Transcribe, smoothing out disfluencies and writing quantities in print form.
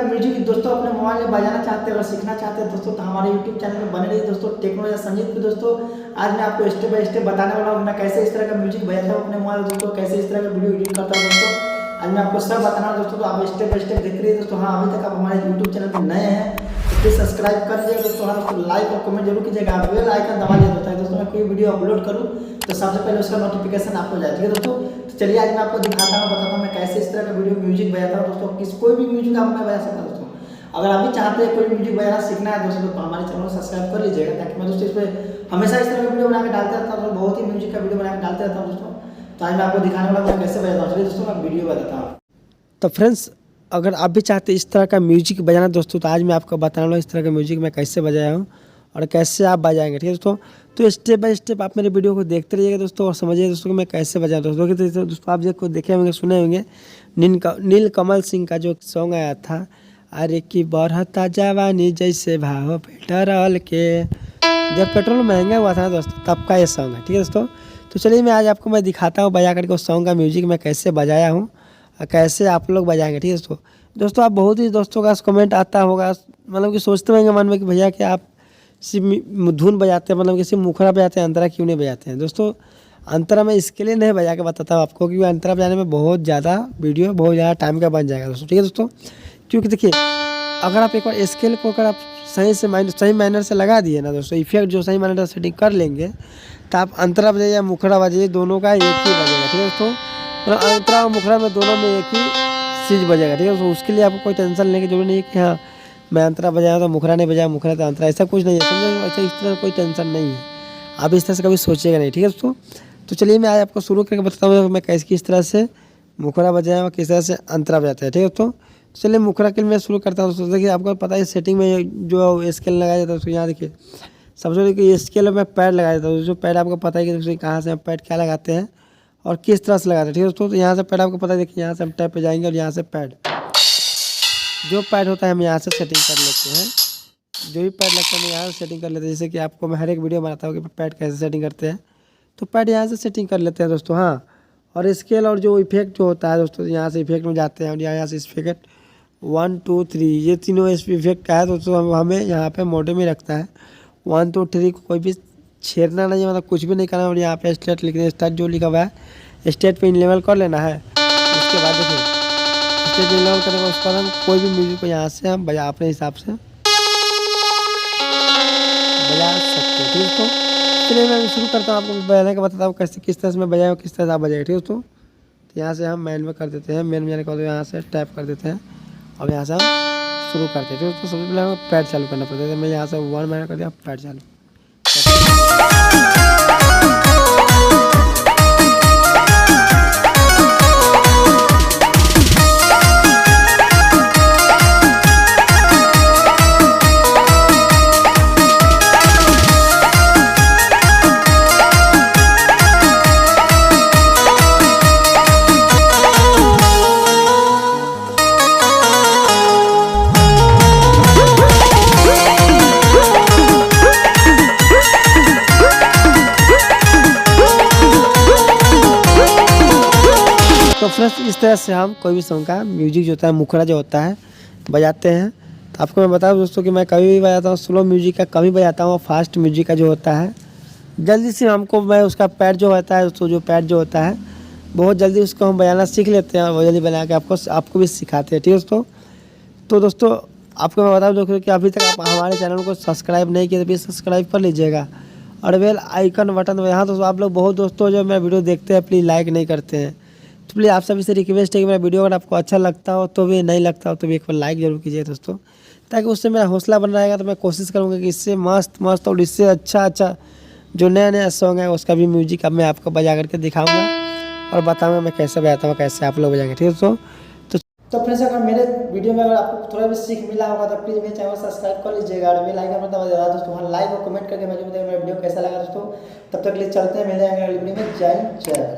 Music दोस्तों अपने mobile में बजाना चाहते हैं और सीखना चाहते हैं दोस्तों, तो हमारे यूट्यूब चैनल में बने रहिए दोस्तों टेक्नोलॉजी संजीत पे। दोस्तों आज मैं आपको स्टेप बाय स्टेप बताने वाला हूँ मैं कैसे इस तरह का म्यूजिक बजाता हूँ अपने मोबाइल दोस्तों, कैसे इस तरह का वीडियो एडिट करता हूँ दोस्तों। आज मैं आपको सब बताना दोस्तों, तो आप स्टेप बाय स्टेप देख रही है दोस्तों। हाँ, अभी तक आप हमारे यूट्यूब चैनल पर नए हैं तो प्लीज सब्सक्राइब कर लीजिएगा दोस्तों। हाँ दोस्तों, लाइक और कमेंट जरूर कीजिएगा, बेल आइकन दबा दिया होता है दोस्तों। मैं कोई वीडियो अपलोड करूँ तो सबसे पहले उसका नोटिफिकेशन आपको जाए, ठीक है दोस्तों। तो चलिए आज मैं आपको दिखाता हूँ, बताता हूँ मैं कैसे इस तरह का वीडियो म्यूजिक बजाता हूँ दोस्तों। कोई भी म्यूजिक आप मैं बजा सकता हूँ दोस्तों। अगर आप भी चाहते हैं कोई म्यूजिक बजाना सीखना है दोस्तों, तो हमारे चैनल को सब्सक्राइब कर लीजिएगा, ताकि मैं दोस्तों इस पर हमेशा इस तरह का वीडियो बना के डालते रहता हूँ। बहुत ही म्यूजिक का वीडियो बना के डालते रहता हूँ दोस्तों। तो आज मैं आपको दिखाने वाला हूँ कैसे बजाता हूँ। चलिए दोस्तों मैं वीडियो बताता हूँ। तो फ्रेंड्स, अगर आप भी चाहते हैं इस तरह का म्यूजिक बजाना दोस्तों, तो आज मैं आपको बताने वाला हूँ इस तरह का म्यूजिक मैं कैसे बजाया हूँ और कैसे आप बजाएंगे, ठीक है दोस्तों। तो स्टेप बाय स्टेप आप मेरे वीडियो को देखते रहिएगा दोस्तों और समझिए दोस्तों कि मैं कैसे बजाया दोस्तों। दोस्तों आप देखो देखे होंगे, सुने होंगे नीलकमल सिंह का जो सॉन्ग आया था, अरे की बढ़ता जवानी जैसे भाव पेट्रोल के, जब पेट्रोल महंगा हुआ था ना दोस्तों, तब का ये सॉन्ग है, ठीक है दोस्तों। तो चलिए मैं आज आपको मैं दिखाता हूँ बजा करके उस सॉन्ग का म्यूजिक मैं कैसे बजाया हूँ और कैसे आप लोग बजाएंगे, ठीक है दोस्तों। दोस्तों आप बहुत ही दोस्तों का कमेंट आता होगा, मतलब कि सोचते होंगे मन में कि भैया कि आप सिर्फ धुन बजाते हैं, मतलब कि सिर्फ मुखड़ा बजाते हैं, अंतरा क्यों नहीं बजाते हैं। दोस्तों अंतरा मैं इसके लिए नहीं बजा के बताता हूँ आपको, क्योंकि अंतरा बजाने में बहुत ज़्यादा वीडियो बहुत ज़्यादा टाइम का बन जाएगा दोस्तों, ठीक है दोस्तों। क्योंकि देखिए, अगर आप एक बार स्केल को अगर आप सही मैनर से लगा दिए ना दोस्तों, इफेक्ट जो सही मैनर से सेटिंग कर लेंगे, तो आप अंतरा बजाइए या मुखड़ा बजाइए, दोनों का एक ही बजेगा, ठीक है दोस्तों। मतलब अंतरा और मुखड़ा में दोनों में एक ही चीज़ बजेगा, ठीक है दोस्तों। उसके लिए आपको कोई टेंशन लेने की जरूरत नहीं है कि हाँ मैं अंतरा बजाया तो मुखड़ा नहीं बजाया, मुखड़ा तो अंतरा, ऐसा कुछ नहीं है, समझे। ऐसा इस तरह कोई टेंशन नहीं है, आप इस तरह से कभी सोचिएगा नहीं, ठीक है दोस्तों। तो चलिए मैं आज आपको शुरू करके बताता हूँ मैं कैसे किस तरह से मुखड़ा बजाया और किस तरह से अंतरा बजाते हैं, ठीक है दोस्तों। चलिए मुखड़ा के लिए मैं शुरू करता हूँ दोस्तों। देखिए आपको पता है सेटिंग में जो स्केल लगाया जाता है उसको, यहाँ देखिए सबसे पहले स्केल में पैड लगाया जाता है। जो पैड आपको पता है कि दोस्तों कहाँ से हम पैड क्या लगाते हैं और किस तरह से लगाते हैं, ठीक है दोस्तों। तो यहाँ से पैड आपको पता है, देखिए यहाँ से हम टैप पे जाएंगे और यहाँ से पैड जो पैड होता है हम यहाँ से सेटिंग कर लेते हैं। जो भी पैड लगता है हम यहाँ से सेटिंग कर लेते हैं। जैसे कि आपको मैं हर एक वीडियो बनाता हूँ कि पैड कैसे सेटिंग करते हैं, तो पैड यहाँ से सेटिंग कर लेते हैं दोस्तों। हाँ, और स्केल और जो इफेक्ट जो होता है दोस्तों, यहाँ से इफेक्ट में जाते हैं और यहाँ से इफेक्ट 1 2 3 ये तीनों इफेक्ट का है दोस्तों, हमें यहाँ पे मोटे में रखता है। 1 2 3 को कोई भी छेड़ना नहीं है, मतलब कुछ भी नहीं करना है। और यहाँ पे स्टेट लिखना, स्टेट जो लिखा हुआ है स्टेट पे इन लेवल कर लेना है। उसके बाद देखिए स्टेट इन लेवल करने के उसके बाद हम कोई भी म्यूजिक को यहाँ से हम बजा अपने हिसाब से बजा सकते हैं, ठीक है दोस्तों। चलिए मैं शुरू करता हूँ, आपको बजाने का बताता हूँ कैसे किस तरह से मैं बजाया किस तरह से आप बजाएगा, ठीक है दोस्तों। तो यहाँ से हम मेन में कर देते हैं, मेन में जाने के बाद यहाँ से टैप कर देते हैं और यहाँ से हम शुरू करते हैं, ठीक है दोस्तों। सबसे पहले हमें पैड चालू करना पड़ता है। मैं यहाँ से 1 मैनर कर दिया, पैड चालू। तो फ्रेंड्स इस तरह से हम कोई भी सॉन्ग का म्यूजिक जो होता है, मुखड़ा जो होता है बजाते हैं। तो आपको मैं बताऊं दोस्तों कि मैं कभी भी बजाता हूँ स्लो म्यूजिक का, कभी बजाता हूँ फास्ट म्यूजिक का जो होता है। जल्दी से हमको मैं उसका पैड जो होता है दोस्तों, जो पैड जो होता है बहुत जल्दी उसको हम बजाना सीख लेते हैं और जल्दी बना के आपको भी सिखाते हैं, ठीक है दोस्तों। तो दोस्तों आपको मैं बताऊँ दोस्तों कि अभी तक आप हमारे चैनल को सब्सक्राइब नहीं किया तो प्लीज़ सब्सक्राइब कर लीजिएगा और बेल आइकन बटन यहाँ दोस्तों। आप लोग बहुत दोस्तों जो मेरा वीडियो देखते हैं प्लीज़ लाइक नहीं करते हैं, तो प्लीज़ आप सभी से रिक्वेस्ट है कि मेरा वीडियो अगर आपको अच्छा लगता हो तो भी, नहीं लगता हो तो भी एक बार लाइक जरूर कीजिए दोस्तों, ताकि उससे मेरा हौसला बन रहेगा। तो मैं कोशिश करूँगा कि इससे मस्त और इससे अच्छा जो नया सॉन्ग है उसका भी म्यूजिक अब मैं आपको बजा करके दिखाऊँगा और बताऊँगा मैं कैसे बजाता हूँ, कैसे आप लोग बजाएंगे, ठीक है दोस्तों। तो फ्रेंड्स अगर मेरे वीडियो में अगर आपको थोड़ा भी सीख मिला होगा तो प्लीज़ मेरे चैनल को सब्सक्राइब कर लीजिएगा और बेल आइकन दबा दीजिएगा दोस्तों। वहाँ लाइक और कमेंट करके मुझे बताइए मेरा वीडियो कैसा लगा दोस्तों। तब तक के लिए चलते हैं, मिल जाएंगे अगली वीडियो में। जय हिंद, जय भारत।